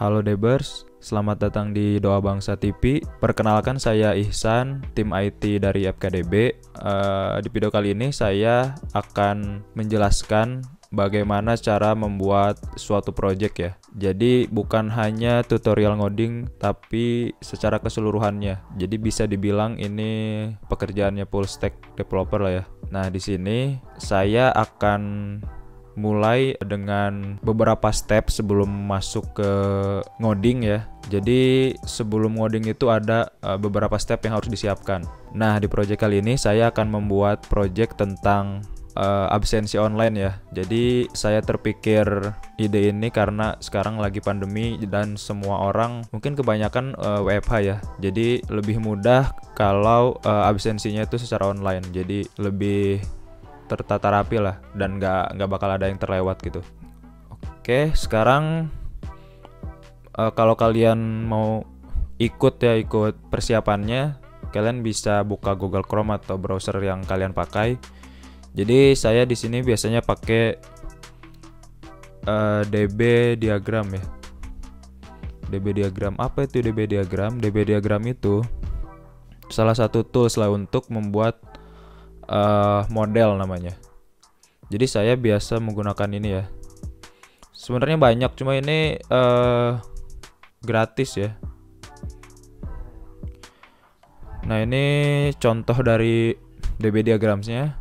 Halo Debers, selamat datang di Doa Bangsa TV. Perkenalkan saya Ihsan, tim IT dari FKDB. Di video kali ini saya akan menjelaskan bagaimana cara membuat suatu project ya. Jadi bukan hanya tutorial ngoding, tapi secara keseluruhannya. Jadi bisa dibilang ini pekerjaannya full stack developer lah ya. Nah, di sini saya akan mulai dengan beberapa step sebelum masuk ke ngoding ya. Jadi sebelum ngoding itu ada beberapa step yang harus disiapkan. Nah, di project kali ini saya akan membuat project tentang absensi online ya. Jadi saya terpikir ide ini karena sekarang lagi pandemi dan semua orang mungkin kebanyakan WFH ya. Jadi lebih mudah kalau absensinya itu secara online. Jadi lebih tertata rapi lah dan nggak bakal ada yang terlewat gitu. Oke, sekarang kalau kalian mau ikut persiapannya, kalian bisa buka Google Chrome atau browser yang kalian pakai. Jadi saya di sini biasanya pakai DB Diagram ya. DB Diagram, apa itu DB Diagram? DB Diagram itu salah satu tools lah untuk membuat model namanya. Jadi saya biasa menggunakan ini ya. Sebenarnya banyak, cuma ini gratis ya. Nah, ini contoh dari DB Diagramsnya.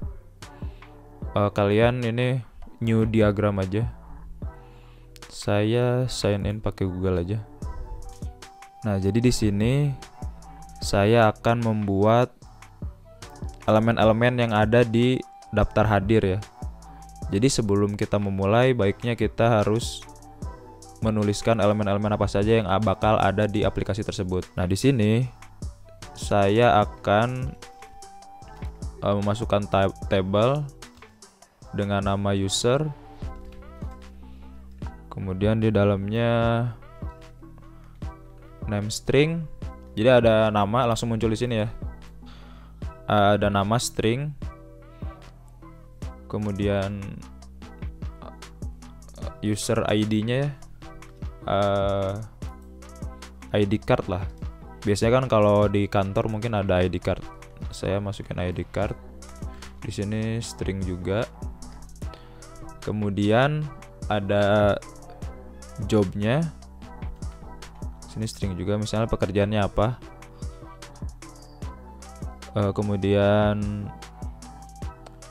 Kalian ini new diagram aja. Saya sign in pakai Google aja. Nah, jadi di sini saya akan membuat elemen-elemen yang ada di daftar hadir ya. Jadi sebelum kita memulai, baiknya kita harus menuliskan elemen-elemen apa saja yang bakal ada di aplikasi tersebut. Nah, di sini saya akan memasukkan table dengan nama user. Kemudian di dalamnya name string. Jadi ada nama langsung muncul di sini ya. Ada nama string, kemudian user ID-nya ya, ID card lah. Biasanya kan kalau di kantor mungkin ada ID card. Saya masukin ID card. Di sini string juga. Kemudian ada jobnya. Sini string juga. Misalnya pekerjaannya apa. Kemudian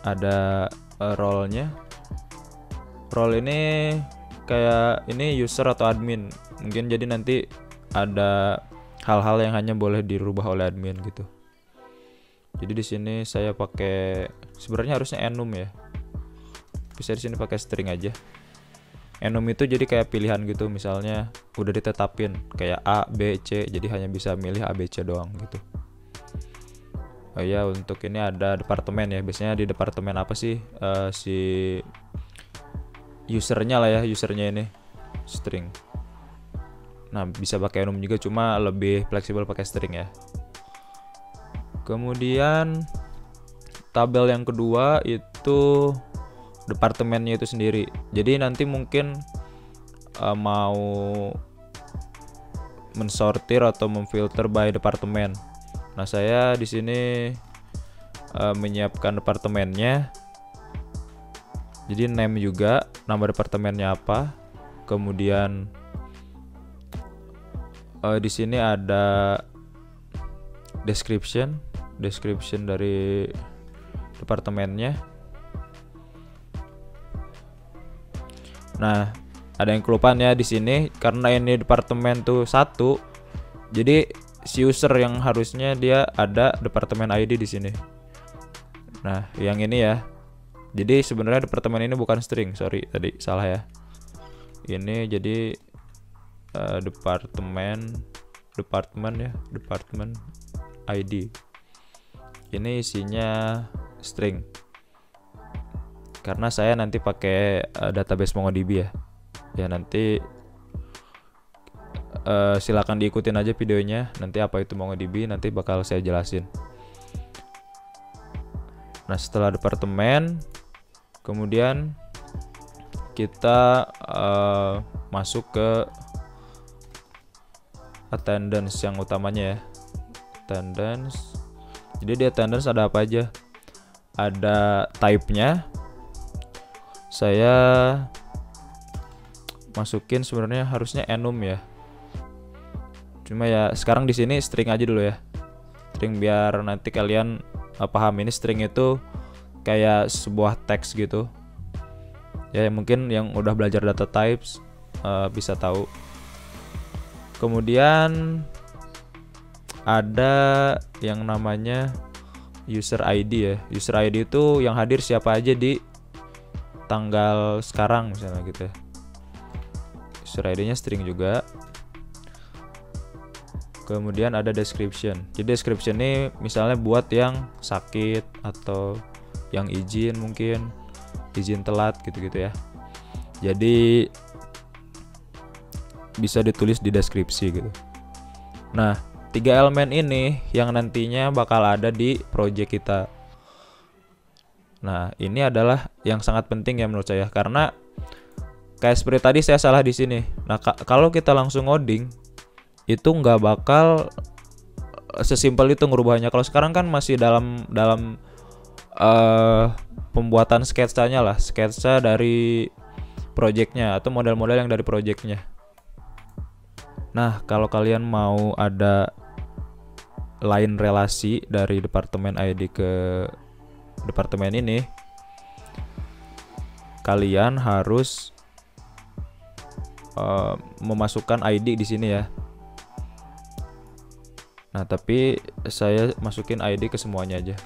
ada role-nya. Role ini kayak ini user atau admin. Mungkin jadi nanti ada hal-hal yang hanya boleh dirubah oleh admin gitu. Jadi di sini saya pakai, sebenarnya harusnya enum ya. Bisa di sini pakai string aja. Enum itu jadi kayak pilihan gitu, misalnya udah ditetapin kayak A, B, C, jadi hanya bisa milih A, B, C doang gitu. Oh ya, untuk ini ada departemen ya. Biasanya di departemen apa sih si usernya lah ya, usernya ini string. Nah, bisa pakai enum juga, cuma lebih fleksibel pakai string ya. Kemudian tabel yang kedua itu departemennya itu sendiri. Jadi nanti mungkin mau mensortir atau memfilter by departemen. Nah, saya di sini menyiapkan departemennya. Jadi name juga, nama departemennya apa. Kemudian di sini ada description dari departemennya. Nah, ada yang kelupaan ya di sini karena ini departemen tuh satu. Jadi si user yang harusnya dia ada departemen ID di sini. Nah, yang ini ya. Jadi sebenarnya departemen ini bukan string, sorry tadi salah ya. Ini jadi departemen ID. Ini isinya string. Karena saya nanti pakai database MongoDB ya. Ya nanti silakan diikutin aja videonya. Nanti apa itu MongoDB nanti bakal saya jelasin. Nah, setelah departemen, kemudian kita masuk ke attendance yang utamanya ya. Attendance. Jadi di attendance ada apa aja? Ada type-nya. Saya masukin sebenarnya harusnya enum ya. Cuma ya sekarang di sini string aja dulu ya. String biar nanti kalian paham, ini string itu kayak sebuah teks gitu. Ya mungkin yang udah belajar data types bisa tahu. Kemudian ada yang namanya user ID ya. User ID itu yang hadir siapa aja di tanggal sekarang misalnya gitu ya. User ID-nya string juga. Kemudian ada description. Jadi description ini misalnya buat yang sakit atau yang izin, mungkin izin telat gitu-gitu ya. Jadi bisa ditulis di deskripsi gitu. Nah, 3 elemen ini yang nantinya bakal ada di project kita. Nah, ini adalah yang sangat penting ya menurut saya, karena kayak seperti tadi saya salah di sini. Nah, kalau kita langsung ngoding itu nggak bakal sesimpel itu ngerubahnya. Kalau sekarang kan masih dalam pembuatan sketsanya lah, sketsa dari projectnya atau model-model yang dari projectnya. Nah, kalau kalian mau ada line relasi dari departemen ID ke departemen ini, kalian harus memasukkan ID di sini ya. Nah, tapi saya masukin ID ke semuanya aja.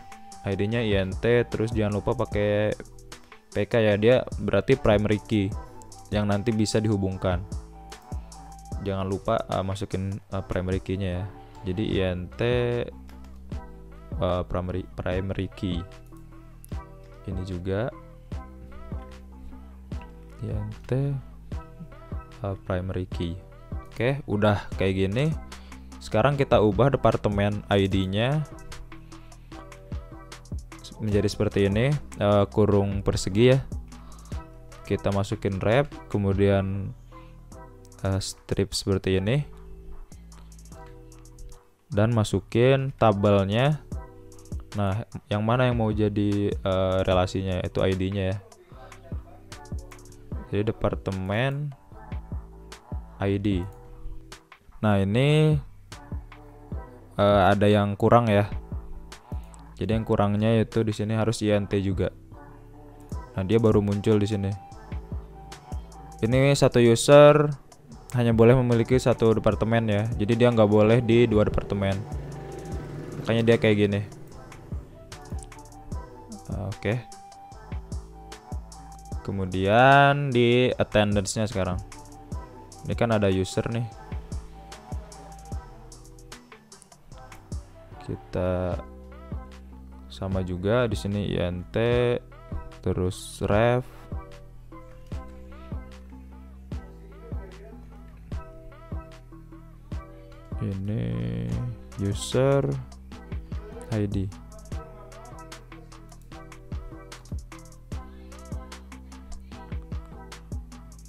ID-nya INT, terus jangan lupa pakai PK ya, dia berarti primary key yang nanti bisa dihubungkan. Jangan lupa masukin primary key-nya ya. Jadi INT primary key. Ini juga INT primary key. Oke, udah kayak gini. Sekarang kita ubah departemen ID-nya menjadi seperti ini, kurung persegi ya. Kita masukin wrap, kemudian strip seperti ini, dan masukin tabelnya. Nah, yang mana yang mau jadi relasinya, itu ID-nya ya. Jadi departemen ID. Nah, ini ada yang kurang ya. Jadi yang kurangnya itu di sini harus INT juga. Nah, dia baru muncul di sini. Ini satu user hanya boleh memiliki satu departemen ya. Jadi dia nggak boleh di 2 departemen. Makanya dia kayak gini. Oke. Kemudian di attendance-nya sekarang. Ini kan ada user nih. Kita sama juga di sini INT, terus ref. Ini user ID.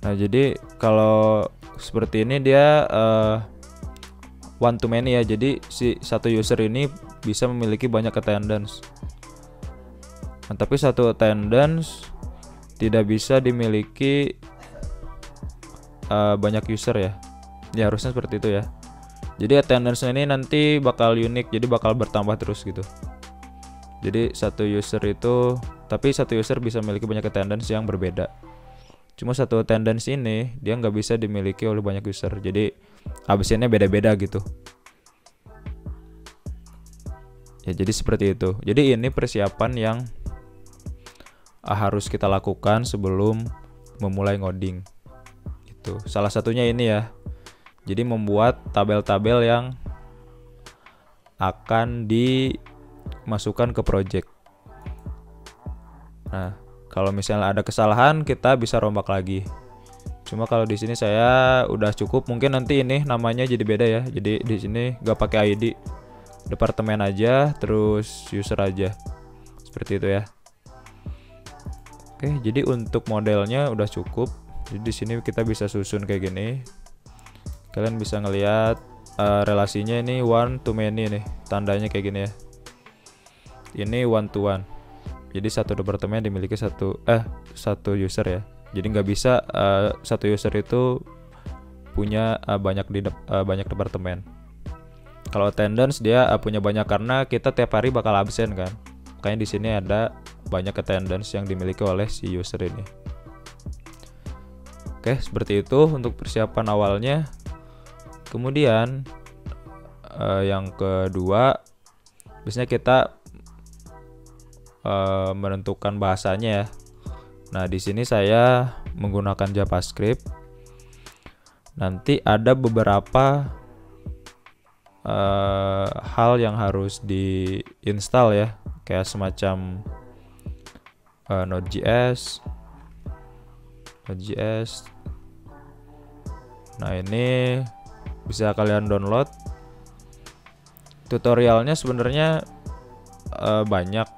Nah, jadi kalau seperti ini dia one to many ya. Jadi si satu user ini bisa memiliki banyak attendance. Nah, tapi satu attendance tidak bisa dimiliki banyak user ya. Ya harusnya seperti itu ya. Jadi attendance ini nanti bakal unik, jadi bakal bertambah terus gitu. Jadi satu user itu, tapi satu user bisa memiliki banyak attendance yang berbeda. Cuma satu attendance ini dia nggak bisa dimiliki oleh banyak user. Jadi absennya beda-beda gitu. Ya, jadi seperti itu. Jadi ini persiapan yang harus kita lakukan sebelum memulai ngoding. Itu salah satunya ini ya. Jadi membuat tabel-tabel yang akan dimasukkan ke project. Nah, kalau misalnya ada kesalahan kita bisa rombak lagi. Cuma kalau di sini saya udah cukup. Mungkin nanti ini namanya jadi beda ya. Jadi di sini nggak pakai ID, departemen aja, terus user aja. Seperti itu ya. Oke, jadi untuk modelnya udah cukup. Jadi di sini kita bisa susun kayak gini. Kalian bisa ngelihat relasinya ini one to many nih, tandanya kayak gini ya. Ini one to one. Jadi satu departemen dimiliki satu user ya. Jadi nggak bisa satu user itu punya banyak departemen. Kalau attendance dia punya banyak karena kita tiap hari bakal absen kan. Makanya di sini ada banyak attendance yang dimiliki oleh si user ini. Oke, seperti itu untuk persiapan awalnya. Kemudian yang kedua, biasanya kita menentukan bahasanya ya. Nah, di sini saya menggunakan JavaScript. Nanti ada beberapa hal yang harus diinstal ya, kayak semacam Node.js. Nah, ini bisa kalian download. Tutorialnya sebenarnya banyak.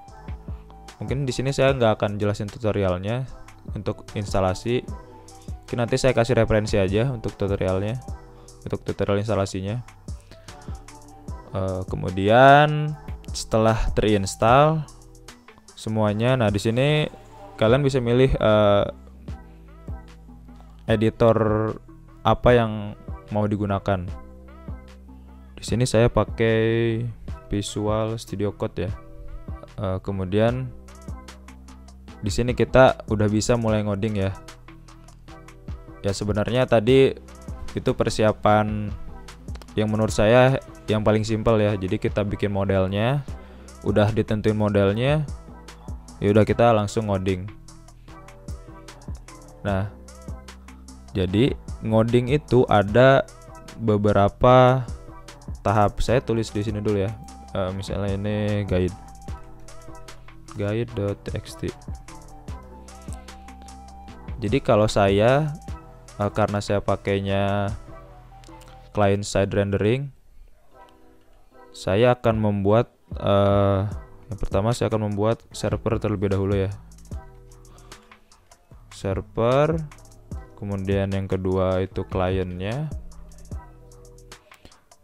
Mungkin di sini saya nggak akan jelasin tutorialnya untuk instalasi. Mungkin nanti saya kasih referensi aja untuk tutorialnya, untuk tutorial instalasinya. Kemudian setelah terinstall semuanya, nah di sini kalian bisa milih editor apa yang mau digunakan. Di sini saya pakai Visual Studio Code ya. Kemudian di sini kita udah bisa mulai ngoding ya. Ya sebenarnya tadi itu persiapan yang menurut saya yang paling simpel ya. Jadi kita bikin modelnya, udah ditentuin modelnya, ya udah kita langsung ngoding. Nah, jadi ngoding itu ada beberapa tahap. Saya tulis di sini dulu ya. Misalnya ini guide.txt. Jadi kalau saya karena saya pakainya client side rendering, saya akan membuat yang pertama saya akan membuat server terlebih dahulu ya. Server, kemudian yang kedua itu kliennya.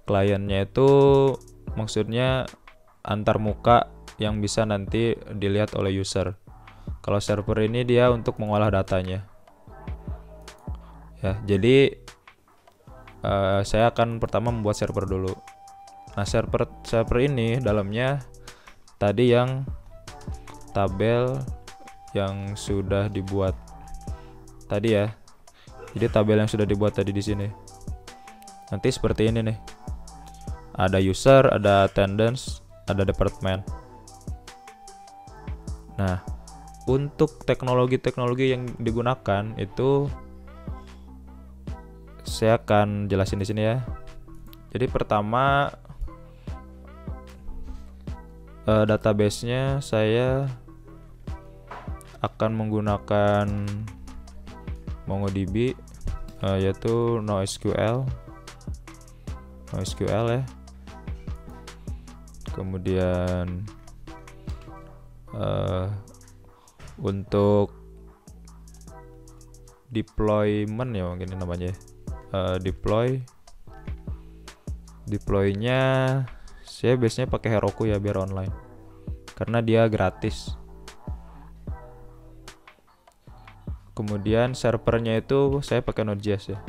Kliennya itu maksudnya antar muka yang bisa nanti dilihat oleh user. Kalau server ini dia untuk mengolah datanya. Ya, jadi saya akan pertama membuat server dulu. Nah, server ini dalamnya tadi yang tabel yang sudah dibuat tadi ya. Jadi tabel yang sudah dibuat tadi di sini. Nanti seperti ini nih. Ada user, ada attendance, ada department. Nah, untuk teknologi-teknologi yang digunakan itu saya akan jelasin di sini ya. Jadi pertama database-nya saya akan menggunakan MongoDB, yaitu NoSQL ya. Kemudian untuk deployment ya mungkin namanya. Deploy-nya saya biasanya pakai Heroku ya biar online karena dia gratis. Kemudian servernya itu saya pakai Node.js ya.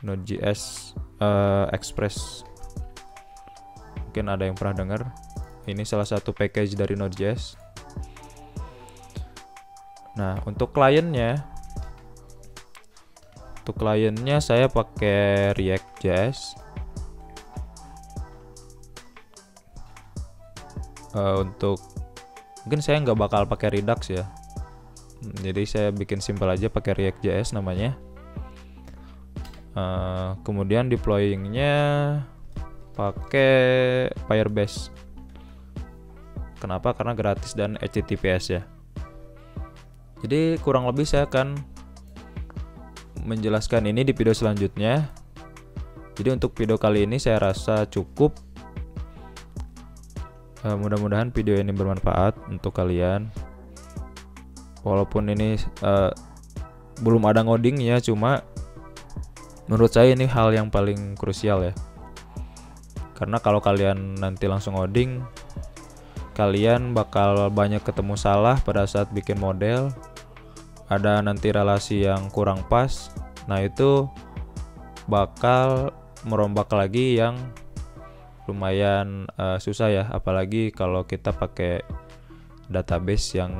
Node.js Express. Mungkin ada yang pernah dengar. Ini salah satu package dari Node.js. Nah, untuk kliennya saya pakai React.js. Untuk mungkin saya nggak bakal pakai Redux ya. Jadi saya bikin simpel aja pakai React.js namanya. Kemudian deployingnya pakai Firebase. Kenapa? Karena gratis dan HTTPS ya. Jadi kurang lebih saya akan menjelaskan ini di video selanjutnya. Jadi untuk video kali ini saya rasa cukup. Mudah-mudahan video ini bermanfaat untuk kalian. Walaupun ini belum ada ngodingnya, cuma Menurut saya ini hal yang paling krusial ya. Karena kalau kalian nanti langsung ngoding, kalian bakal banyak ketemu salah pada saat bikin model. Ada nanti relasi yang kurang pas. Nah, itu bakal merombak lagi yang lumayan susah ya, apalagi kalau kita pakai database yang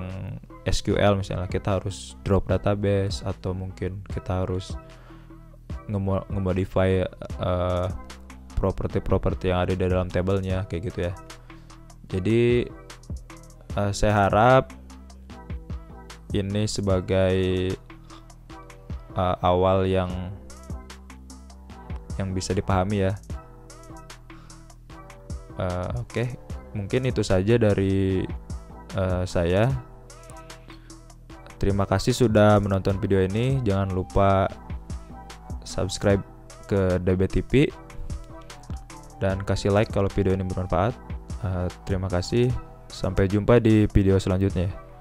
SQL misalnya. Kita harus drop database atau mungkin kita harus nge-modify properti-properti yang ada di dalam tabelnya kayak gitu ya. Jadi saya harap ini sebagai awal yang bisa dipahami ya. Oke, mungkin itu saja dari saya. Terima kasih sudah menonton video ini. Jangan lupa subscribe ke DBTV dan kasih like kalau video ini bermanfaat. Terima kasih. Sampai jumpa di video selanjutnya.